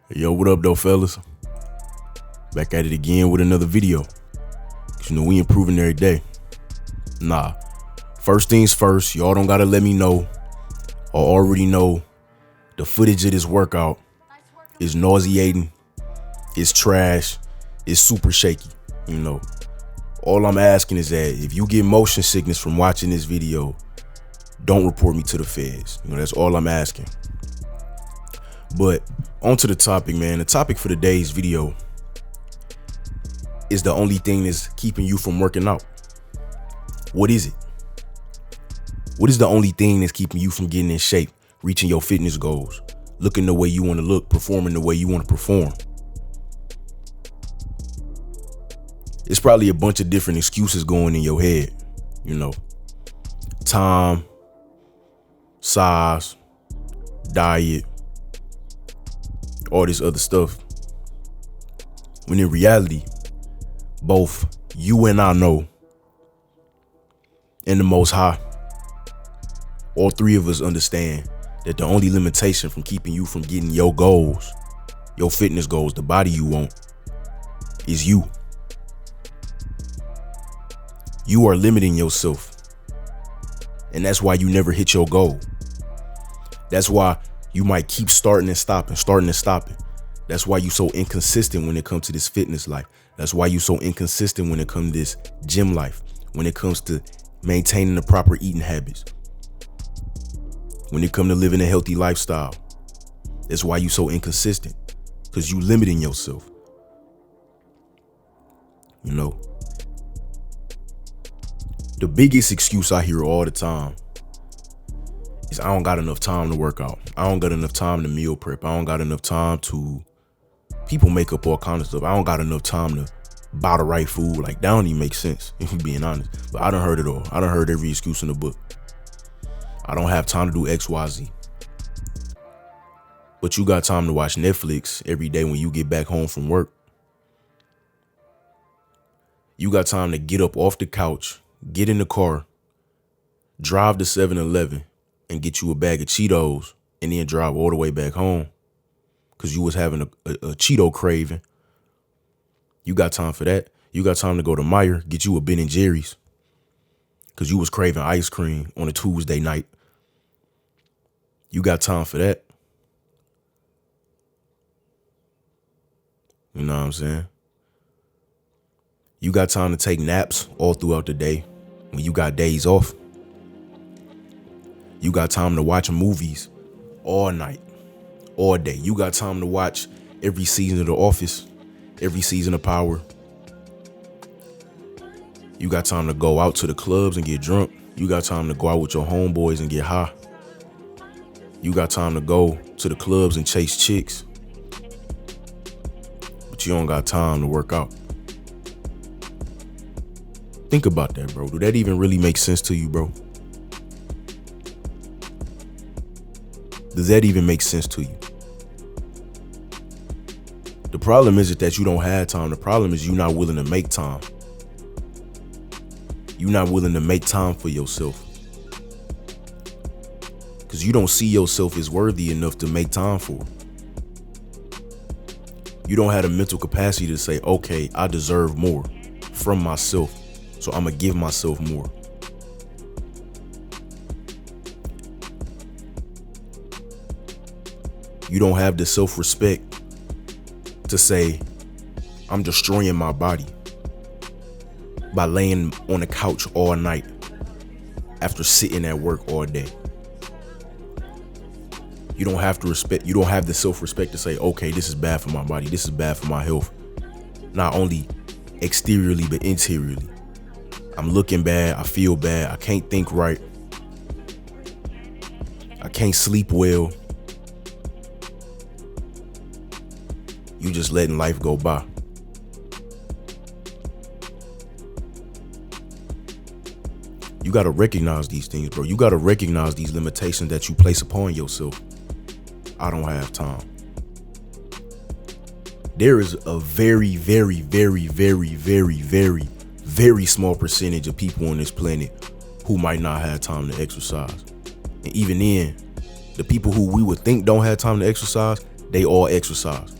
Yo, what up though, fellas? Back at it again with another video. Cause you know we improving every day. Nah, first things first, y'all don't gotta let me know or already know the footage of this workout is nauseating, it's trash, it's super shaky. You know, all I'm asking is that if you get motion sickness from watching this video, don't report me to the feds. You know, that's all I'm asking. But on to the topic, man. The topic for today's video is the only thing that's keeping you from working out. What is it? What is the only thing that's keeping you from getting in shape, reaching your fitness goals, looking the way you want to look, performing the way you want to perform? It's probably a bunch of different excuses going in your head, you know. Time, size, diet, all this other stuff. When in reality, both you and I know, and the Most High, all three of us understand that the only limitation from keeping you from getting your goals, your fitness goals, the body you want, is you. You are limiting yourself. And that's why you never hit your goal. That's why you might keep starting and stopping. That's why you so inconsistent when it comes to this fitness life. That's why you so inconsistent when it comes to this gym life, when it comes to maintaining the proper eating habits, when it comes to living a healthy lifestyle. That's why you so inconsistent, because you limiting yourself. You know, the biggest excuse I hear all the time is I don't got enough time to work out. I don't got enough time to meal prep. I don't got enough time to, people make up all kinds of stuff. I don't got enough time to buy the right food. Like, that don't even make sense, if you're being honest. But I done heard it all. I done heard every excuse in the book. I don't have time to do X, Y, Z. But you got time to watch Netflix every day when you get back home from work. You got time to get up off the couch, get in the car, drive to 7-Eleven, and get you a bag of Cheetos, and then drive all the way back home because you was having a Cheeto craving. You got time for that. You got time to go to Meijer, get you a Ben & Jerry's because you was craving ice cream on a Tuesday night. You got time for that. You know what I'm saying? You got time to take naps all throughout the day when you got days off. You got time to watch movies all night, all day. You got time to watch every season of The Office, every season of Power. You got time to go out to the clubs and get drunk. You got time to go out with your homeboys and get high. You got time to go to the clubs and chase chicks. But you don't got time to work out. Think about that, bro. Do that even really make sense to you, bro? Does that even make sense to you? The problem isn't that you don't have time. The problem is you're not willing to make time. You're not willing to make time for yourself. Because you don't see yourself as worthy enough to make time for. You don't have the mental capacity to say, okay, I deserve more from myself, so I'm going to give myself more. You don't have the self-respect to say, I'm destroying my body by laying on the couch all night after sitting at work all day. You don't have the self-respect to say, okay, this is bad for my body. This is bad for my health. Not only exteriorly, but interiorly. I'm looking bad. I feel bad. I can't think right. I can't sleep well. You just letting life go by. You got to recognize these things, bro. You got to recognize these limitations that you place upon yourself. I don't have time. There is a very, very, very, very, very, very, very small percentage of people on this planet who might not have time to exercise. And even then, the people who we would think don't have time to exercise, they all exercise.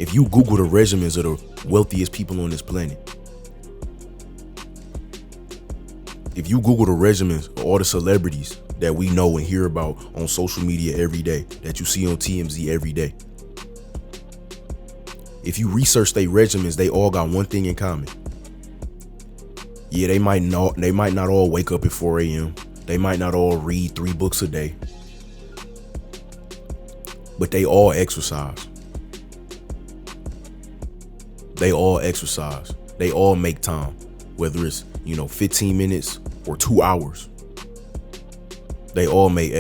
If you Google the regimens of the wealthiest people on this planet, if you Google the regimens of all the celebrities that we know and hear about on social media every day, that you see on TMZ every day, if you research their regimens, they all got one thing in common. Yeah, they might not all wake up at 4 a.m. They might not all read 3 books a day, but they all exercise. They all exercise. They all make time, whether it's, 15 minutes or 2 hours. They all make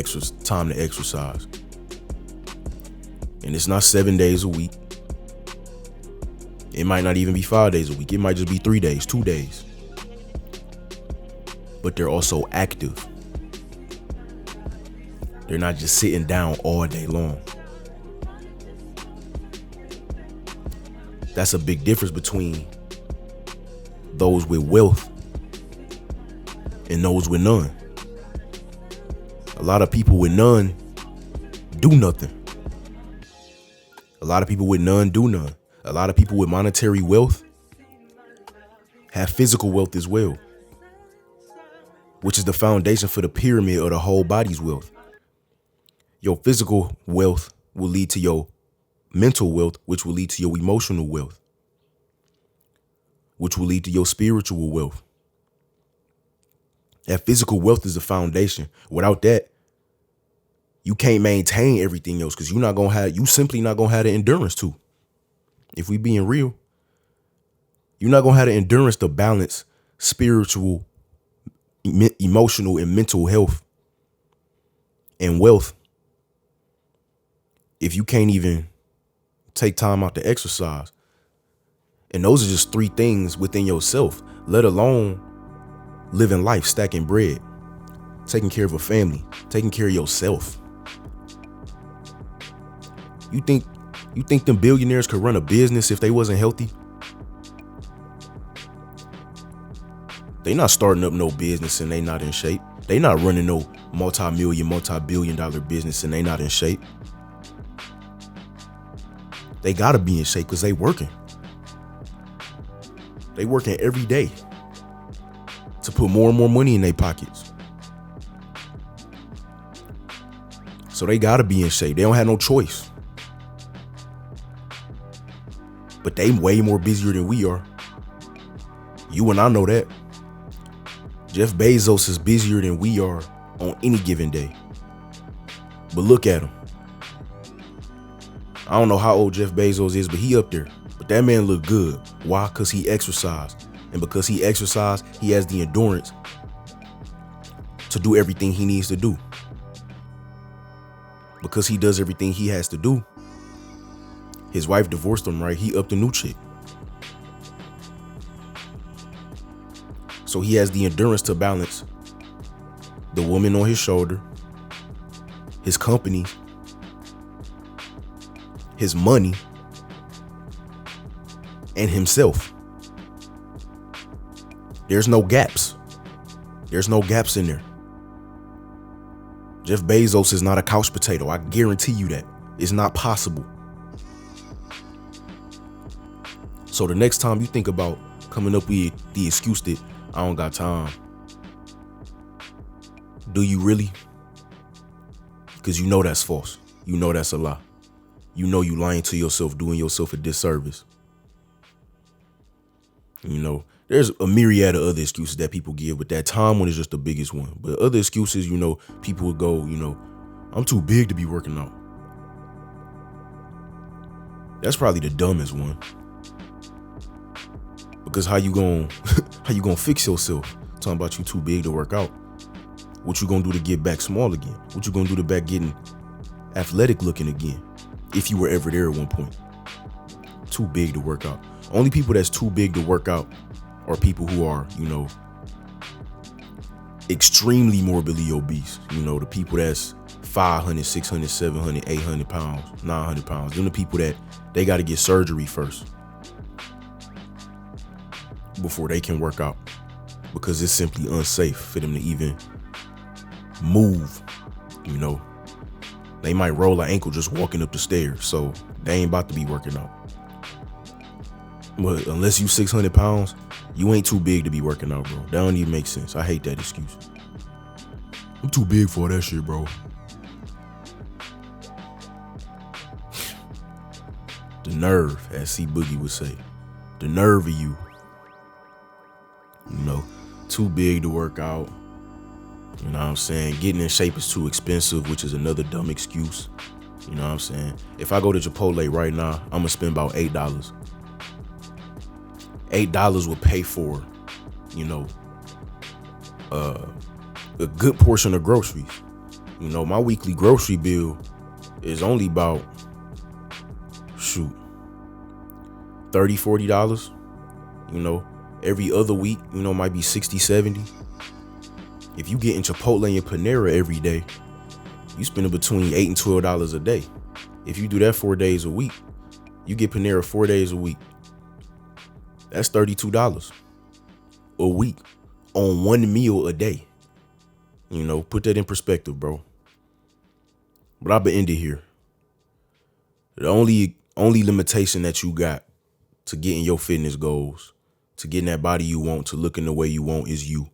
time to exercise. And it's not 7 days a week. It might not even be 5 days a week. It might just be 3 days, 2 days. But they're also active. They're not just sitting down all day long. That's a big difference between those with wealth and those with none. A lot of people with none do nothing. A lot of people with none do none. A lot of people with monetary wealth have physical wealth as well, which is the foundation for the pyramid of the whole body's wealth. Your physical wealth will lead to your mental wealth, which will lead to your emotional wealth, which will lead to your spiritual wealth. That physical wealth is the foundation. Without that, you can't maintain everything else, because you simply not gonna have the endurance to. If we being real, you're not gonna have the endurance to balance spiritual, emotional, and mental health and wealth if you can't even take time out to exercise. And those are just 3 things within yourself, let alone living life, stacking bread, taking care of a family, taking care of yourself. You think them billionaires could run a business if they wasn't healthy? They not starting up no business and they not in shape. They not running no multi-billion dollar business and they not in shape. They gotta be in shape because they working. They working every day to put more and more money in their pockets. So they gotta be in shape. They don't have no choice. But they way more busier than we are. You and I know that. Jeff Bezos is busier than we are on any given day. But look at him. I don't know how old Jeff Bezos is, but he up there. But that man look good. Why? Because he exercised. And because he exercised, he has the endurance to do everything he needs to do. Because he does everything he has to do, his wife divorced him, right? He upped a new chick. So he has the endurance to balance the woman on his shoulder, his company, his money, and himself. There's no gaps. There's no gaps in there. Jeff Bezos is not a couch potato. I guarantee you that. It's not possible. So the next time you think about coming up with the excuse that I don't got time, do you really? Because you know that's false. You know that's a lie. You know you lying to yourself, doing yourself a disservice. There's a myriad of other excuses that people give, but that time one is just the biggest one. But other excuses, people would go, I'm too big to be working out. That's probably the dumbest one. Because how you gonna fix yourself? Talking about you too big to work out. What you gonna do to get back small again? What you gonna do to back getting athletic looking again? If you were ever there at one point. Too big to work out. Only people that's too big to work out are people who are, extremely morbidly obese. The people that's 500, 600, 700, 800 pounds, 900 pounds. Them the people that they got to get surgery first before they can work out, because it's simply unsafe for them to even move. They might roll an ankle just walking up the stairs, so they ain't about to be working out. But unless you 600 pounds, you ain't too big to be working out, bro. That don't even make sense. I hate that excuse. I'm too big for that shit, bro. The nerve, as C Boogie would say. The nerve of you. You know, too big to work out. You know what I'm saying? Getting in shape is too expensive, which is another dumb excuse. You know what I'm saying? If I go to Chipotle right now, I'm gonna spend about $8. $8 will pay for, you know, a good portion of groceries. You know, my weekly grocery bill is only about, $30, $40. You know, every other week, you know, might be 60, 70. If you get in Chipotle and Panera every day, you spending between $8 and $12 a day. If you do that 4 days a week, you get Panera 4 days a week. That's $32 a week on one meal a day. You know, put that in perspective, bro. But I've been ended here. The only limitation that you got to getting your fitness goals, to getting that body you want, to looking the way you want is you.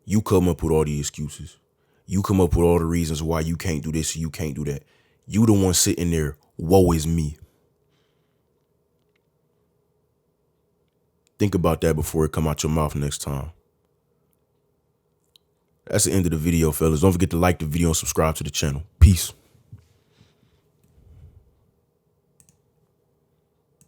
You come up with all the excuses. You come up with all the reasons why you can't do this, you can't do that. You the one sitting there, woe is me. Think about that before it come out your mouth next time. That's the end of the video, fellas. Don't forget to like the video and subscribe to the channel. Peace.